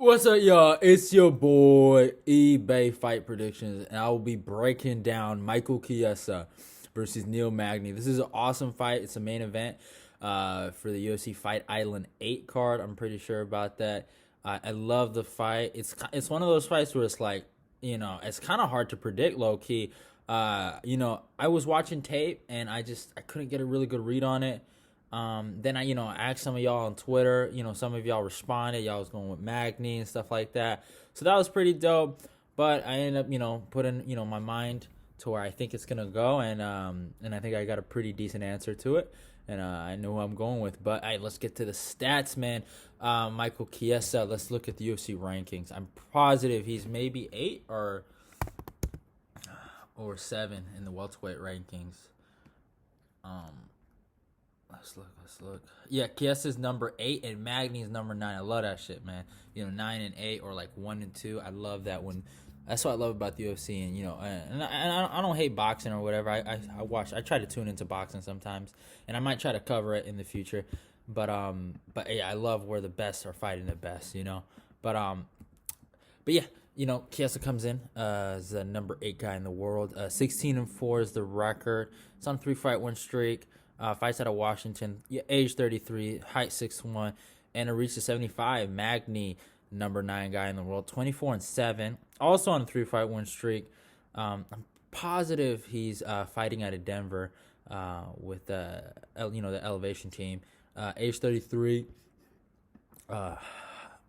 What's up, y'all? It's your boy eBay Fight Predictions, and I will be breaking down Michael Chiesa versus Neil Magny. This is an awesome fight. It's a main event for the UFC Fight Island 8 card. I'm pretty sure about that. I love the fight. It's one of those fights where it's like, it's kind of hard to predict low key. I was watching tape and I couldn't get a really good read on it. Then I asked some of y'all on Twitter. Some of y'all responded. Y'all was going with Magny and stuff like that. So that was pretty dope. But I ended up, putting, my mind to where I think it's gonna go, and I think I got a pretty decent answer to it, and I know who I'm going with. But let's get to the stats, man. Michael Chiesa. Let's look at the UFC rankings. I'm positive he's maybe 8 or 7 in the welterweight rankings. Let's look. Yeah, Kiesa's number 8 and Magny's number 9. I love that shit, man. 9 and 8 or like 1 and 2. I love that one. That's what I love about the UFC, and I don't hate boxing or whatever. I try to tune into boxing sometimes, and I might try to cover it in the future. But yeah, I love where the best are fighting the best, But yeah, Chiesa comes in as the number 8 guy in the world. 16-4 is the record. It's on a 3-fight win streak. Fights out of Washington. Age 33, height 6'1", and a reach to 75. Magny, number 9 guy in the world. 24-7. Also on a 3-fight win streak. I'm positive he's fighting out of Denver with the Elevation team. Age 33. Height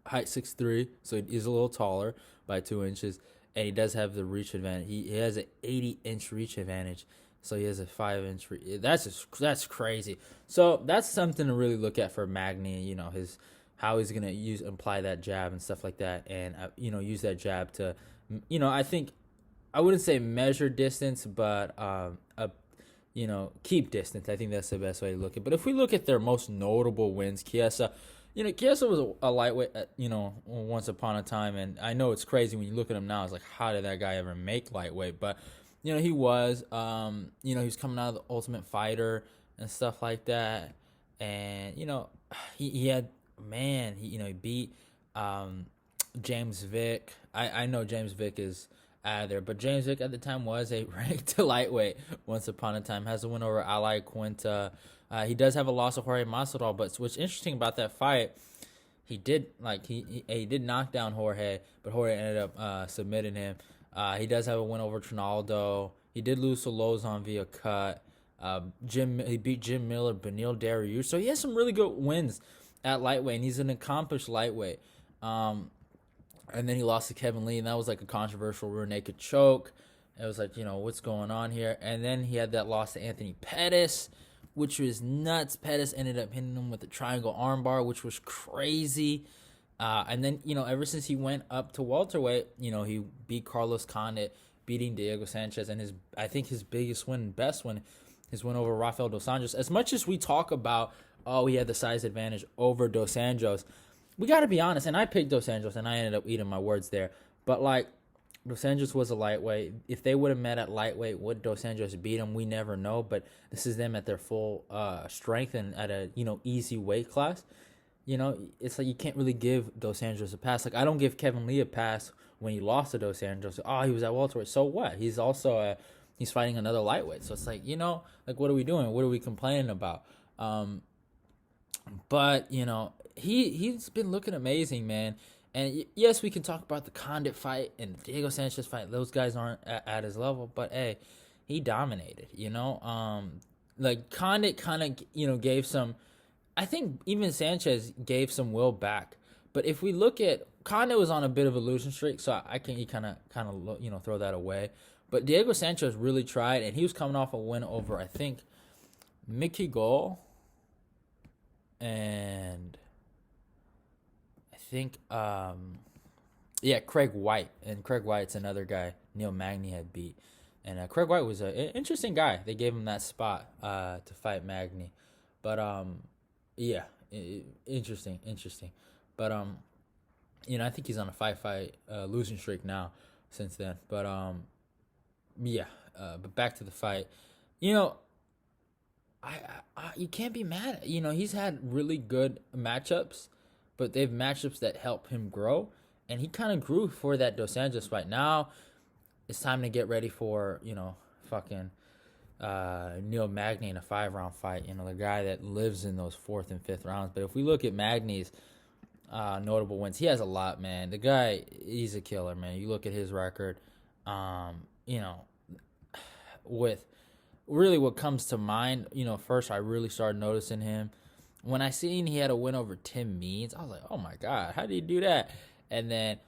6'3", so he's a little taller by 2 inches, and he does have the reach advantage. He has an 80-inch reach advantage, so he has a 5-inch. That's crazy. So that's something to really look at for Magny. His how he's gonna apply that jab and stuff like that, and use that jab to, I think I wouldn't say measure distance, but keep distance. I think that's the best way to look at it. But if we look at their most notable wins, Chiesa. Chiesa was a lightweight, once upon a time, and I know it's crazy when you look at him now. It's like, how did that guy ever make lightweight? But, he was, he was coming out of the Ultimate Fighter and stuff like that, and he had, man, he beat James Vick. I know James Vick is out of there, but James Vick at the time was a ranked lightweight once upon a time. Has a win over Ali Quinta. He does have a loss of Jorge Masvidal, but what's interesting about that fight, he did knock down Jorge, but Jorge ended up submitting him. He does have a win over Trinaldo. He did lose to Lozon via cut. He beat Jim Miller, Beneil Dariush. So he has some really good wins at lightweight, and he's an accomplished lightweight. And then he lost to Kevin Lee, and that was like a controversial rear naked choke. It was like, what's going on here? And then he had that loss to Anthony Pettis, which was nuts. Pettis ended up hitting him with a triangle armbar, which was crazy. And then, ever since he went up to welterweight, he beat Carlos Condit, beating Diego Sanchez, and I think his biggest win and best win, his win over Rafael Dos Anjos. As much as we talk about, he had the size advantage over Dos Anjos, we got to be honest, and I picked Dos Anjos, and I ended up eating my words there. But, Dos Anjos was a lightweight. If they would have met at lightweight, would Dos Anjos beat him? We never know. But this is them at their full strength and at a easy weight class. It's like you can't really give Dos Anjos a pass. Like I don't give Kevin Lee a pass when he lost to Dos Anjos. He was at welterweight. So what? He's also he's fighting another lightweight. So it's like what are we doing? What are we complaining about? But he's been looking amazing, man. And yes, we can talk about the Condit fight and the Diego Sanchez fight. Those guys aren't at his level, but hey, he dominated. Condit kind of gave some. I think even Sanchez gave some will back. But if we look at Condit was on a bit of a losing streak, so I can kind of throw that away. But Diego Sanchez really tried, and he was coming off a win over I think Mickey Gall and I think Craig White, and Craig White's another guy Neil Magny had beat, and Craig White was an interesting guy. They gave him that spot to fight Magny, but interesting. But I think he's on a 5-fight losing streak now since then. But but back to the fight. You can't be mad. He's had really good matchups, but they have matchups that help him grow. and he kind of grew for that Dos Anjos fight. Now it's time to get ready for, fucking Neil Magny in a 5-round fight. The guy that lives in those 4th and 5th rounds. But if we look at Magny's notable wins, he has a lot, man. The guy, he's a killer, man. You look at his record, with really what comes to mind, first I really started noticing him when I seen he had a win over Tim Means. I was like, oh my God, how did he do that? And then,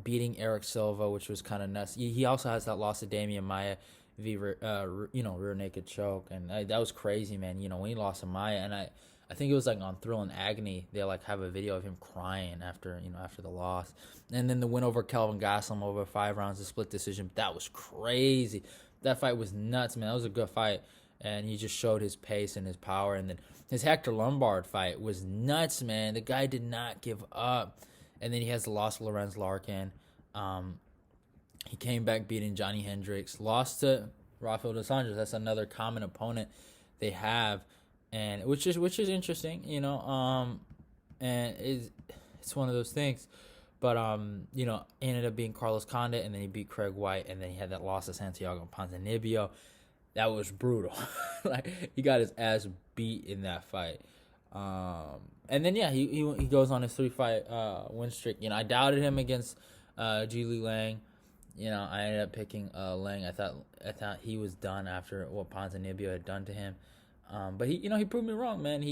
beating Eric Silva, which was kind of nuts. He also has that loss to Damian Maia rear naked choke, and that was crazy, man. When he lost to Maia, and I think it was like on Thrill and Agony, they like have a video of him crying after the loss. And then the win over Kelvin Gastelum over 5 rounds, a split decision. That was crazy. That fight was nuts, man. That was a good fight. And he just showed his pace and his power. And then his Hector Lombard fight was nuts, man. The guy did not give up. And then he has the loss to Lorenz Larkin. He came back beating Johnny Hendricks. Lost to Rafael dos Anjos. That's another common opponent they have. And which is interesting, and it's one of those things. But ended up being Carlos Condit, and then he beat Craig White, and then he had that loss to Santiago Ponzinibbio. That was brutal. Like, he got his ass beat in that fight. And then he goes on his 3-fight win streak. I doubted him against Ji Lang. I ended up picking Lang. I thought he was done after what Ponzinibbio had done to him. But he proved me wrong, man.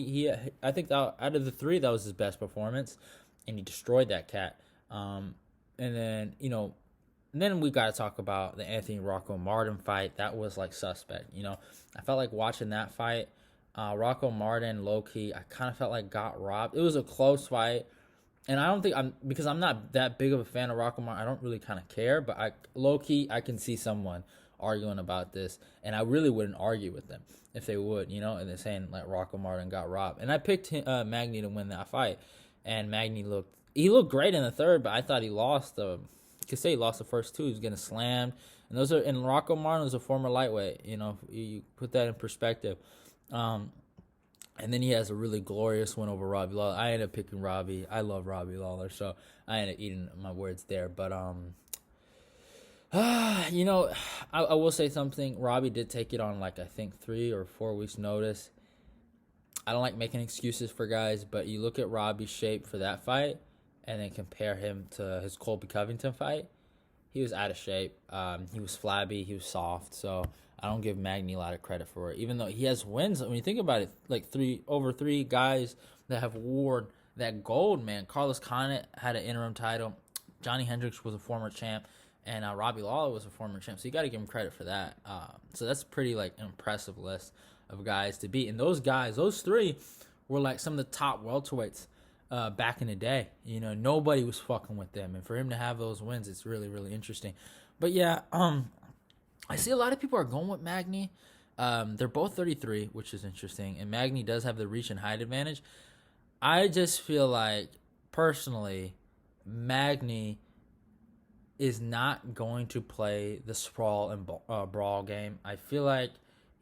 I think that out of the 3, that was his best performance, and he destroyed that cat. And then we got to talk about the Anthony Rocco Martin fight. That was like suspect. I felt like watching that fight. Rocco Martin, low key, I kind of felt like got robbed. It was a close fight, and I don't think because I'm not that big of a fan of Rocco Martin. I don't really kind of care, but low key I can see someone arguing about this, and I really wouldn't argue with them if they would, and they're saying like Rocco Martin got robbed. And I picked Magny to win that fight, and Magny looked great in the 3rd, but I thought he lost he lost the first 2. He was getting slammed, and Rocco Martin was a former lightweight. You put that in perspective. And then he has a really glorious win over Robbie Lawler. I ended up picking Robbie. I love Robbie Lawler, so I ended up eating my words there. But I will say something. Robbie did take it on, like, I think 3 or 4 weeks notice. I don't like making excuses for guys, but you look at Robbie's shape for that fight and then compare him to his Colby Covington fight. He was out of shape. He was flabby. He was soft. So I don't give Magny a lot of credit for it, even though he has wins. When you think about it, like 3 guys that have worn that gold, man. Carlos Condit had an interim title. Johnny Hendricks was a former champ. And Robbie Lawler was a former champ, so you got to give him credit for that. So that's pretty like an impressive list of guys to beat. And those guys, those 3, were like some of the top welterweights back in the day. Nobody was fucking with them, and for him to have those wins, it's really, really interesting. But yeah, I see a lot of people are going with Magny. They're both 33, which is interesting, and Magny does have the reach and height advantage. I just feel like personally, Magny is not going to play the sprawl and brawl game. I feel like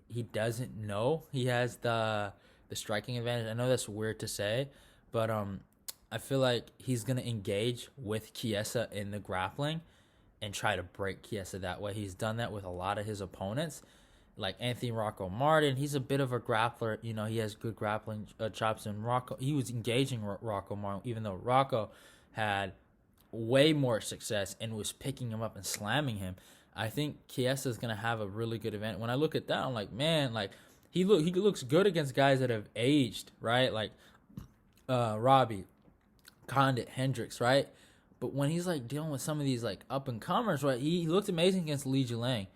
he doesn't know he has the striking advantage. I know that's weird to say, but I feel like he's going to engage with Chiesa in the grappling and try to break Chiesa that way. He's done that with a lot of his opponents. Like Anthony Rocco Martin, he's a bit of a grappler. He has good grappling chops. And he was engaging Rocco Martin, even though Rocco had way more success and was picking him up and slamming him. I think Chiesa is going to have a really good event. When I look at that, I'm like, man, like he looks good against guys that have aged, right? Like Robbie, Condit, Hendricks, right? But when he's like dealing with some of these like up and comers, right? He looked amazing against Li Jilang.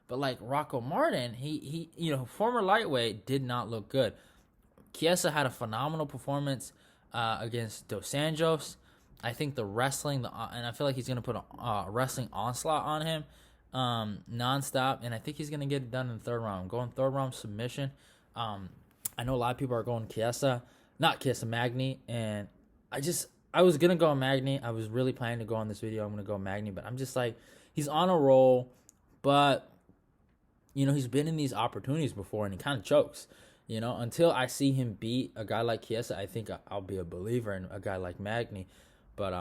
But like Rocco Martin, he former lightweight, did not look good. Chiesa had a phenomenal performance against Dos Anjos. I think the wrestling, and I feel like he's going to put a wrestling onslaught on him nonstop, and I think he's going to get it done in the 3rd round. I'm going 3rd round submission. I know a lot of people are going Magny, and I was going to go Magny. I was really planning to go on this video. I'm going to go Magny, but I'm just like, he's on a roll, but, he's been in these opportunities before, and he kind of chokes. Until I see him beat a guy like Chiesa, I think I'll be a believer in a guy like Magny. But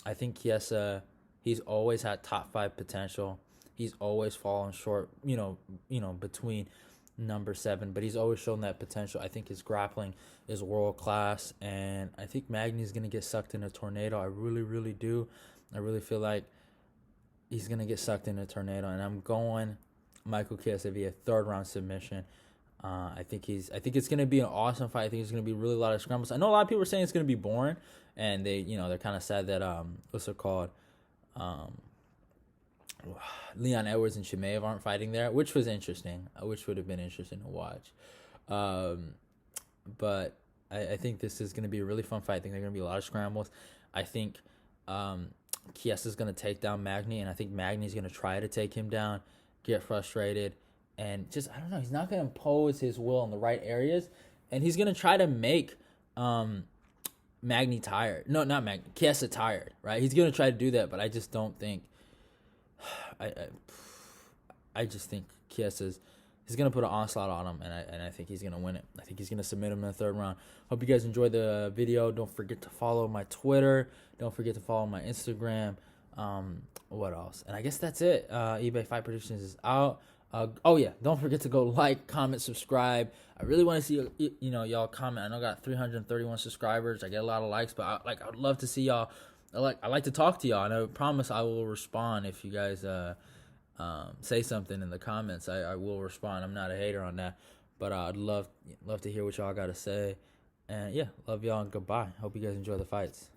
I think Chiesa, he's always had top 5 potential. He's always fallen short, between number 7, but he's always shown that potential. I think his grappling is world class, and I think Magny's gonna get sucked in a tornado. I really, really do. I really feel like he's gonna get sucked in a tornado, and I'm going Michael Chiesa via 3rd round submission. I think it's gonna be an awesome fight. I think it's gonna be really a lot of scrambles. I know a lot of people are saying it's gonna be boring, and they're kind of sad that what's it called, Leon Edwards and Chimaev aren't fighting there, which was interesting, which would have been interesting to watch. But I think this is going to be a really fun fight. I think there are going to be a lot of scrambles. I think Chiesa's going to take down Magny, and I think Magny's going to try to take him down, get frustrated, and just, I don't know, he's not going to impose his will in the right areas, and he's going to try to make Magny tired. No, not Magny, Chiesa tired, right? He's going to try to do that, but I just don't think I just think Chiesa's he's gonna put an onslaught on him, and I think he's gonna win it. I think he's gonna submit him in the 3rd round. Hope you guys enjoyed the video. Don't forget to follow my Twitter. Don't forget to follow my Instagram. What else? And I guess that's it. eBay Fight Predictions is out. Don't forget to go like, comment, subscribe. I really want to see y'all comment. I know I got 331 subscribers. I get a lot of likes, but I would love to see y'all. I like to talk to y'all, and I promise I will respond if you guys say something in the comments. I will respond. I'm not a hater on that, but I'd love to hear what y'all got to say. And yeah, love y'all and goodbye. Hope you guys enjoy the fights.